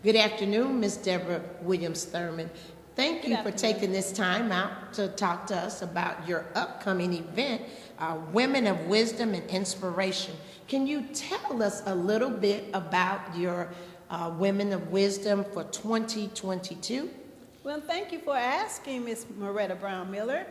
Good afternoon, Ms. Deborah Williams Thurmond. Thank you for taking this time out to talk to us about your upcoming event, Women of Wisdom and Inspiration. Can you tell us a little bit about your Women of Wisdom for 2022? Well, thank you for asking, Ms. Moretta Brown Miller.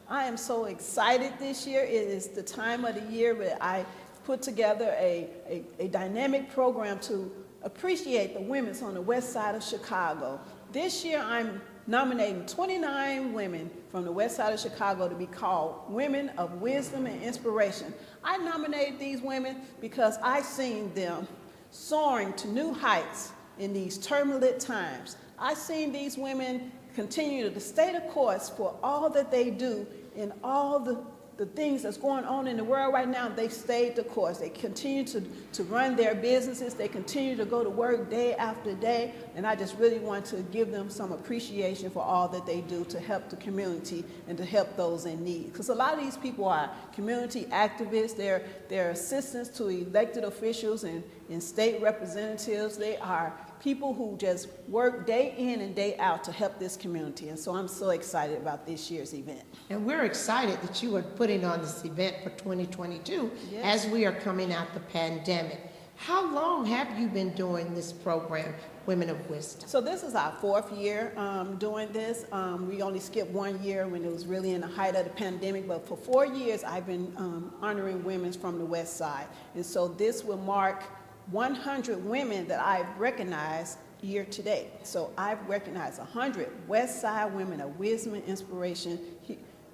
I am so excited this year. It is the time of the year where I put together a dynamic program to appreciate the women on the west side of Chicago. This year I'm nominating 29 women from the west side of Chicago to be called Women of Wisdom and Inspiration. I nominated these women because I've seen them soaring to new heights in these turbulent times. I've seen these women continue to stay the course for all that they do in all the things that's going on in the world right now. They've stayed the course. They continue to run their businesses. They continue to go to work day after day. And I just really want to give them some appreciation for all that they do to help the community and to help those in need. Because a lot of these people are community activists. They're assistants to elected officials and state representatives. They are people who just work day in and day out to help this community. And so I'm so excited about this year's event. And we're excited that you are putting on this event for 2022 as we are coming out the pandemic. How long have you been doing this program, Women of Wisdom? So this is our 4th year doing this. We only skipped 1 year when it was really in the height of the pandemic, but for 4 years I've been honoring women from the West Side. And so this will mark 100 women that I've recognized year to date. So I've recognized 100 West Side Women of Wisdom and Inspiration.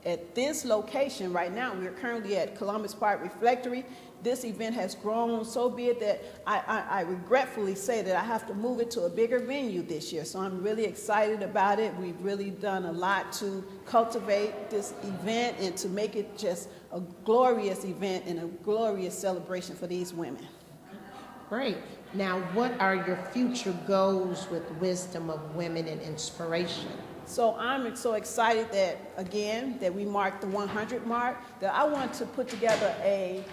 At this location right now, we are currently at Columbus Park Reflectory. This event has grown so big that I regretfully say that I have to move it to a bigger venue this year. So I'm really excited about it. We've really done a lot to cultivate this event and to make it just a glorious event and a glorious celebration for these women. Great. Now, what are your future goals with Wisdom of Women and Inspiration? So I'm so excited that, again, that we marked the 100 mark, that I want to put together a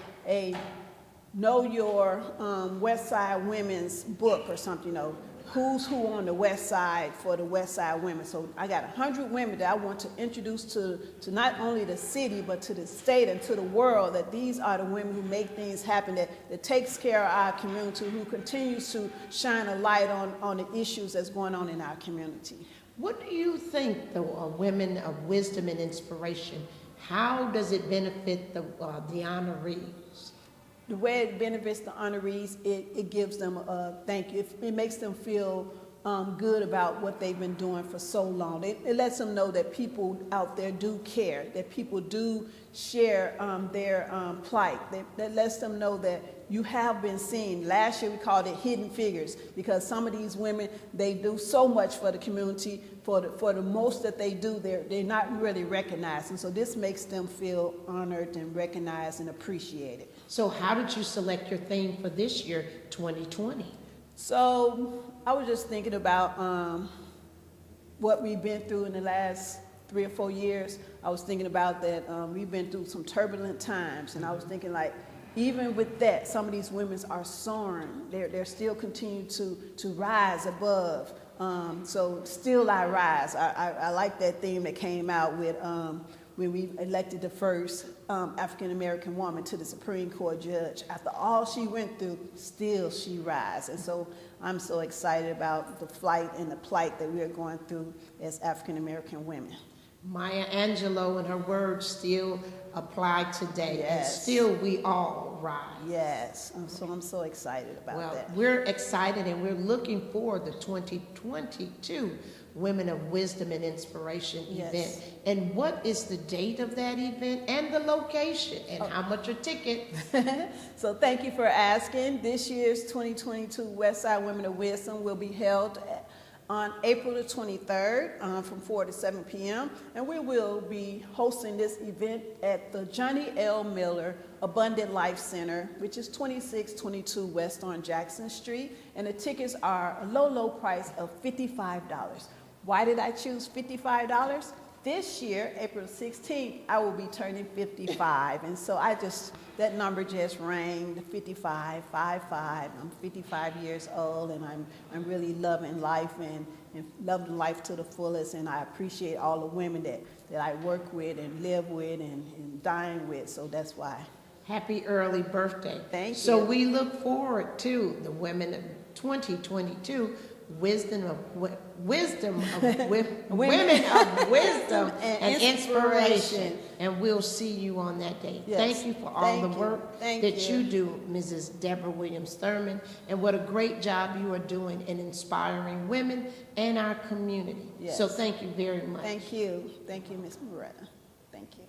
Know Your West Side Women's book or something, who's who on the West Side for the West Side women. So I got 100 women that I want to introduce to not only the city, but to the state and to the world, that these are the women who make things happen, that takes care of our community, who continues to shine a light on the issues that's going on in our community. What do you think the Women of Wisdom and Inspiration, how does it benefit the honorees? The way it benefits the honorees, it gives them a thank you. It makes them feel good about what they've been doing for so long. It lets them know that people out there do care, that people do share their plight. That lets them know that you have been seen. Last year we called it hidden figures, because some of these women, they do so much for the community. For the most that they do, they're not really recognized. And so this makes them feel honored and recognized and appreciated. So how did you select your theme for this year, 2020? So I was just thinking about what we've been through in the last 3 or 4 years. I was thinking about that we've been through some turbulent times, and I was thinking, like, even with that, some of these women are soaring. They're still continuing to rise above. So still I rise. I like that theme that came out with when we elected the first African-American woman to the Supreme Court judge. After all she went through, still she rise. And so I'm so excited about the flight and the plight that we are going through as African-American women. Maya Angelou and her words still apply today. Yes. And still we all rise. Yes. So I'm so excited about that. Well, we're excited and we're looking forward to the 2022 Women of Wisdom and Inspiration event. And what is the date of that event and the location, and how much are tickets? So thank you for asking. This year's 2022 Westside Women of Wisdom will be held on April the 23rd from 4 to 7 p.m. And we will be hosting this event at the Johnny L. Miller Abundant Life Center, which is 2622 West on Jackson Street. And the tickets are a low price of $55. Why did I choose $55? this year, April 16th, I will be turning 55. And so that number just rang, the 55, 55. I'm 55 years old, and I'm really loving life and loving life to the fullest. And I appreciate all the women that I work with and live with and dine with. So that's why. Happy early birthday. Thank you. So we look forward to the Women of 2022 Women of Wisdom and Inspiration. And we'll see you on that day. Yes. Thank you for all the work that you do, Mrs. Deborah Williams Thurmond, and what a great job you are doing in inspiring women and our community. Yes. So thank you very much. Thank you. Thank you, Ms. Moretta. Thank you.